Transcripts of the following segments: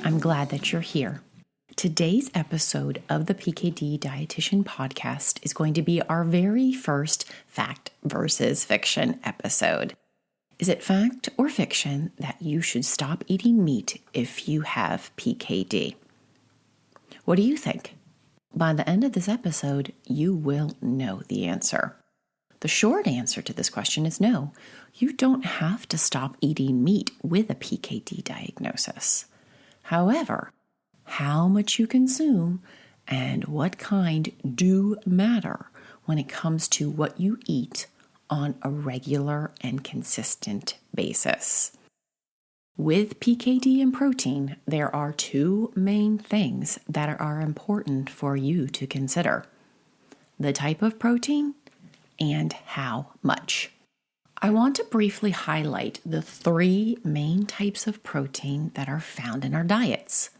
I'm glad that you're here. Today's episode of the PKD Dietitian Podcast is going to be our very first fact versus fiction episode. Is it fact or fiction that you should stop eating meat if you have PKD? What do you think? By the end of this episode, you will know the answer. The short answer to this question is no. You don't have to stop eating meat with a PKD diagnosis. However, how much you consume and what kind do matter when it comes to what you eat on a regular and consistent basis. With PKD and protein, there are two main things that are important for you to consider: the type of protein and how much. I want to briefly highlight the three main types of protein that are found in our diets.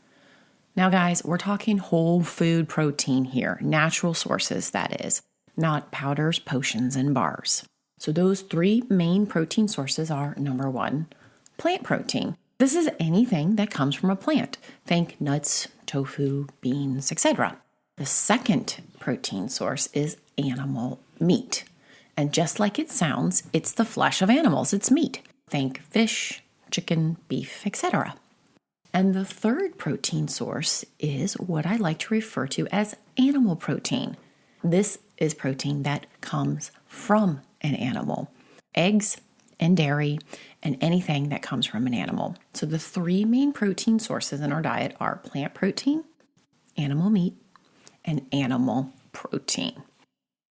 Now, guys, we're talking whole food protein here, natural sources, that is, not powders, potions, and bars. So those three main protein sources are, number one, plant protein. This is anything that comes from a plant. Think nuts, tofu, beans, etc. The second protein source is animal meat. And just like it sounds, it's the flesh of animals. It's meat. Think fish, chicken, beef, etc. And the third protein source is what I like to refer to as animal protein. This is protein that comes from an animal. Eggs and dairy and anything that comes from an animal. So the three main protein sources in our diet are plant protein, animal meat, and animal protein.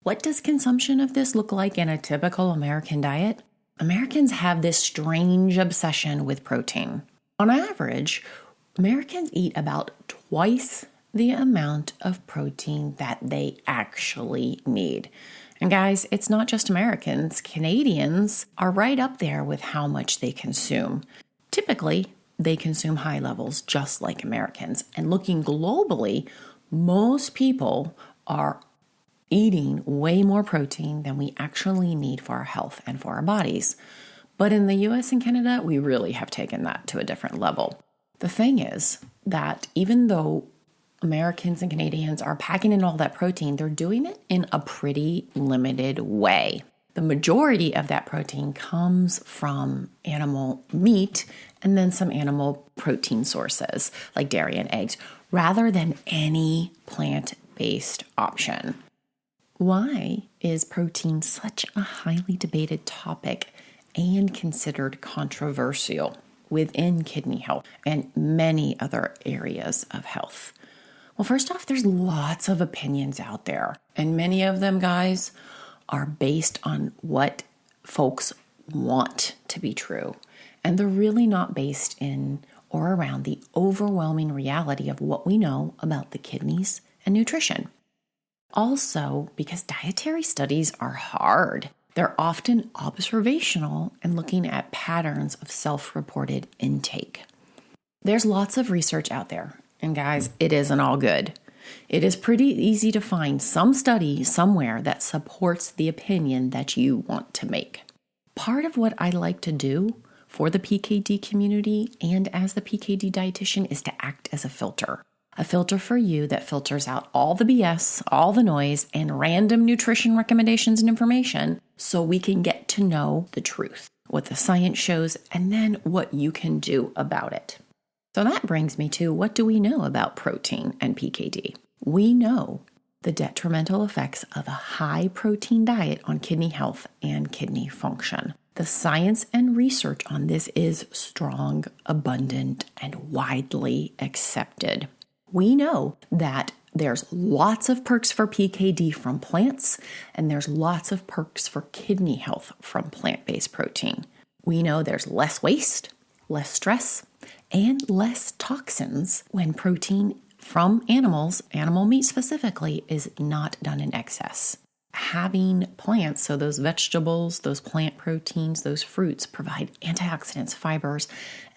What does consumption of this look like in a typical American diet? Americans have this strange obsession with protein. On average, Americans eat about twice the amount of protein that they actually need. And guys, it's not just Americans. Canadians are right up there with how much they consume. Typically, they consume high levels just like Americans. And looking globally, most people are eating way more protein than we actually need for our health and for our bodies. But in the US and Canada, we really have taken that to a different level. The thing is that even though Americans and Canadians are packing in all that protein, they're doing it in a pretty limited way. The majority of that protein comes from animal meat and then some animal protein sources like dairy and eggs, rather than any plant-based option. Why is protein such a highly debated topic and considered controversial within kidney health and many other areas of health? Well, first off, there's lots of opinions out there, and many of them, guys, are based on what folks want to be true, and they're really not based in or around the overwhelming reality of what we know about the kidneys and nutrition. Also, because dietary studies are hard, they're often observational and looking at patterns of self-reported intake. There's lots of research out there, and guys, it isn't all good. It is pretty easy to find some study somewhere that supports the opinion that you want to make. Part of what I like to do for the PKD community and as the PKD dietitian is to act as a filter. A filter for you that filters out all the BS, all the noise, and random nutrition recommendations and information so we can get to know the truth, what the science shows, and then what you can do about it. So that brings me to, what do we know about protein and PKD? We know the detrimental effects of a high protein diet on kidney health and kidney function. The science and research on this is strong, abundant, and widely accepted. We know that there's lots of perks for PKD from plants, and there's lots of perks for kidney health from plant-based protein. We know there's less waste, less stress, and less toxins when protein from animals, animal meat specifically, is not done in excess. Having plants, so those vegetables, those plant proteins, those fruits provide antioxidants, fibers,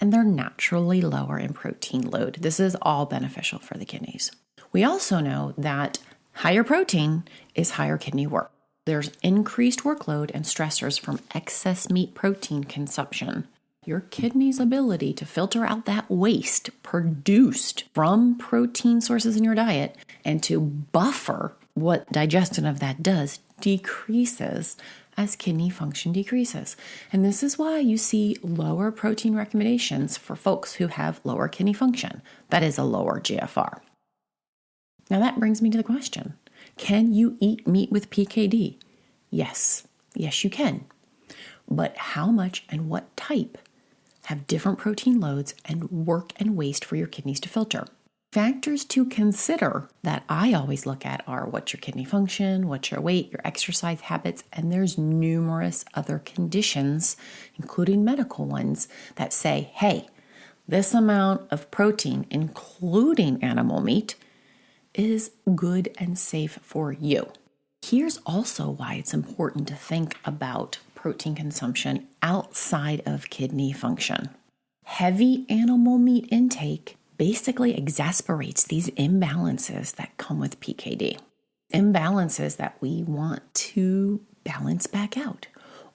and they're naturally lower in protein load. This is all beneficial for the kidneys. We also know that higher protein is higher kidney work. There's increased workload and stressors from excess meat protein consumption. your kidney's ability to filter out that waste produced from protein sources in your diet and to buffer what digestion of that does decreases as kidney function decreases. And this is why you see lower protein recommendations for folks who have lower kidney function. That is a lower GFR. Now that brings me to the question, can you eat meat with PKD? Yes, you can. But how much and what type have different protein loads and work and waste for your kidneys to filter. Factors to consider that I always look at are what's your kidney function, what's your weight, your exercise habits, and there's numerous other conditions, including medical ones, that say, hey, this amount of protein, including animal meat, is good and safe for you. Here's also why it's important to think about protein consumption outside of kidney function. Heavy animal meat intake basically exacerbates these imbalances that come with PKD. Imbalances that we want to balance back out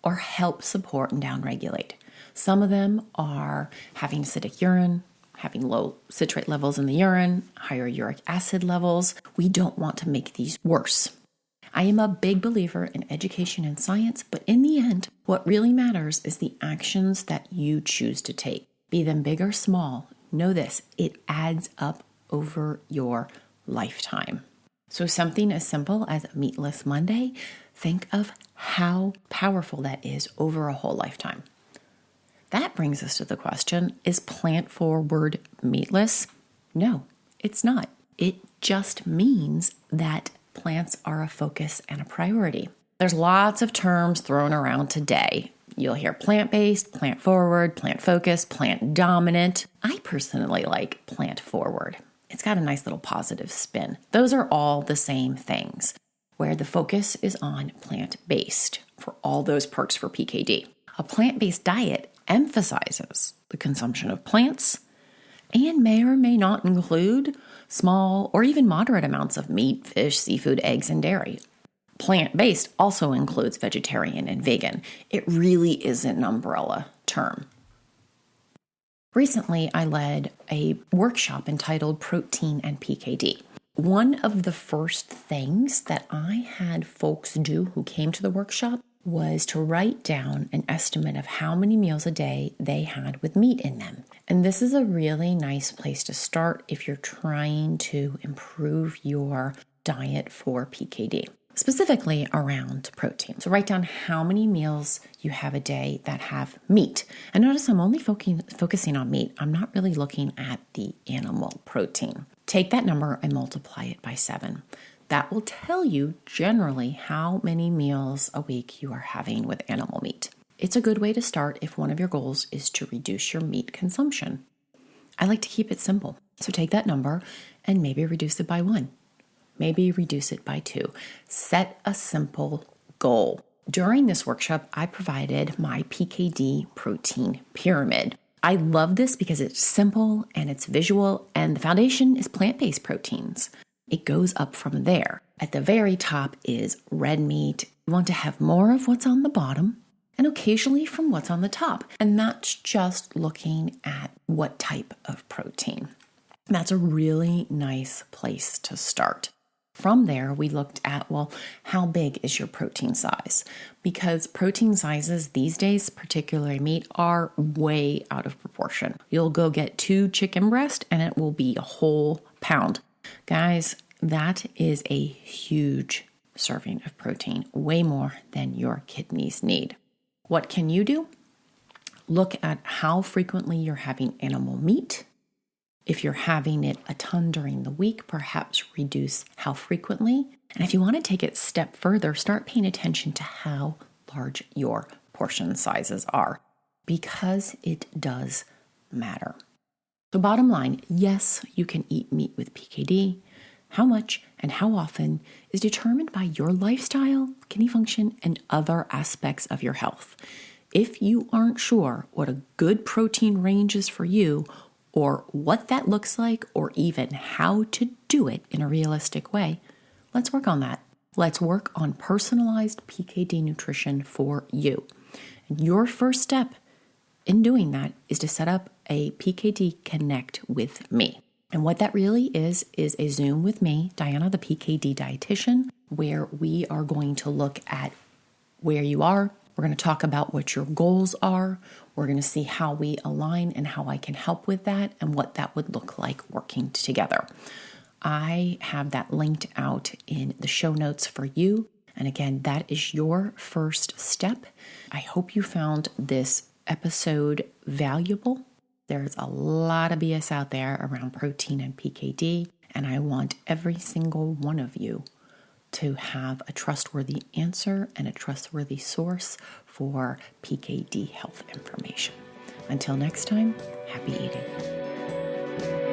or help support and downregulate. Some of them are having acidic urine, having low citrate levels in the urine, higher uric acid levels. We don't want to make these worse. I am a big believer in education and science, but in the end, what really matters is the actions that you choose to take. Be them big or small, know this, it adds up over your lifetime. So something as simple as a Meatless Monday, think of how powerful that is over a whole lifetime. That brings us to the question, is plant-forward meatless? No, it's not. It just means that plants are a focus and a priority. There's lots of terms thrown around today. You'll hear plant-based, plant-forward, plant-focused, plant-dominant. I personally like plant-forward. It's got a nice little positive spin. Those are all the same things, where the focus is on plant-based for all those perks for PKD. A plant-based diet emphasizes the consumption of plants and may or may not include small or even moderate amounts of meat, fish, seafood, eggs, and dairy. Plant-based also includes vegetarian and vegan. It really is an umbrella term. Recently, I led a workshop entitled Protein and PKD. One of the first things that I had folks do who came to the workshop was to write down an estimate of how many meals a day they had with meat in them. And this is a really nice place to start if you're trying to improve your diet for PKD, specifically around protein. So write down how many meals you have a day that have meat. And notice I'm only focusing on meat. I'm not really looking at the animal protein. Take that number and multiply it by 7. That will tell you generally how many meals a week you are having with animal meat. It's a good way to start if one of your goals is to reduce your meat consumption. I like to keep it simple. So take that number and maybe reduce it by 1. Maybe reduce it by 2. Set a simple goal. During this workshop, I provided my PKD protein pyramid. I love this because it's simple and it's visual, and the foundation is plant-based proteins. It goes up from there. At the very top is red meat. You want to have more of what's on the bottom and occasionally from what's on the top. And that's just looking at what type of protein. That's a really nice place to start. From there, we looked at, how big is your protein size? Because protein sizes these days, particularly meat, are way out of proportion. You'll go get 2 chicken breasts and it will be a whole pound. Guys, that is a huge serving of protein, way more than your kidneys need. What can you do? Look at how frequently you're having animal meat. If you're having it a ton during the week, perhaps reduce how frequently. And if you want to take it a step further, start paying attention to how large your portion sizes are, because it does matter. So bottom line, yes, you can eat meat with PKD. How much and how often is determined by your lifestyle, kidney function, and other aspects of your health. If you aren't sure what a good protein range is for you, or what that looks like, or even how to do it in a realistic way, let's work on that. Let's work on personalized PKD nutrition for you. And your first step in doing that is to set up a PKD Connect with me. And what that really is a Zoom with me, Diana, the PKD Dietitian, where we are going to look at where you are. We're going to talk about what your goals are. We're going to see how we align and how I can help with that and what that would look like working together. I have that linked out in the show notes for you. And again, that is your first step. I hope you found this episode valuable. There's a lot of BS out there around protein and PKD, and I want every single one of you to have a trustworthy answer and a trustworthy source for PKD health information. Until next time, happy eating.